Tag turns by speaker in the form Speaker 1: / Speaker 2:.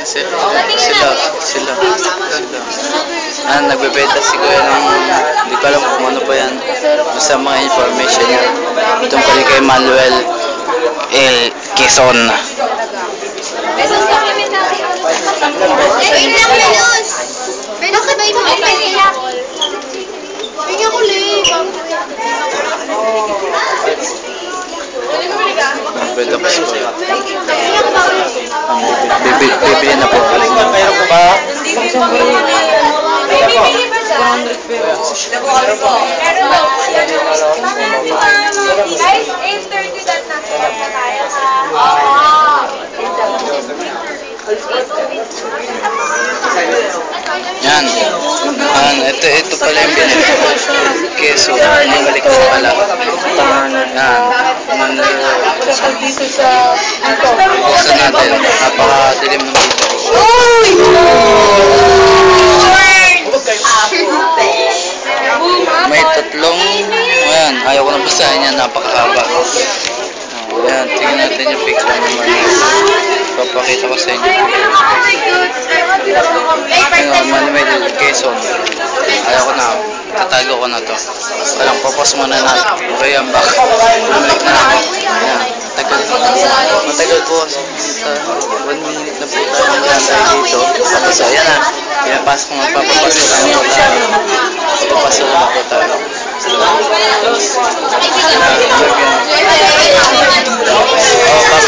Speaker 1: Sila. Nagbebenta si Kuya ng, hindi ko alam kung ano pa yan. Basta mga information niya tungkol kay Manuel L. Quezon. Bibili na po. Mayroon po ba?
Speaker 2: Guys, 8:30 that na tayo.
Speaker 1: Yan. Ito pala yung binili ko. Keso. Balik ko pala. Yan. Buksan natin. Napakadilim ng dito. May tatlong. Ayan. Ayaw ko na basahin yan. Napakahaba. Ayan. Tingnan natin yung picture naman. Papakita ko sa inyo. Manuel Quezon. Ayaw ko na. Tatago ko na to. Walang popos muna natin. Okay, ang back. Bumalik na ako. Ayan. Matagal po. Sa 1 minute na po tayo tayo dito. Tapos ayan na. Pinapasok ko. Magpapapasok na po tayo. Papapasok na po tayo. Oh,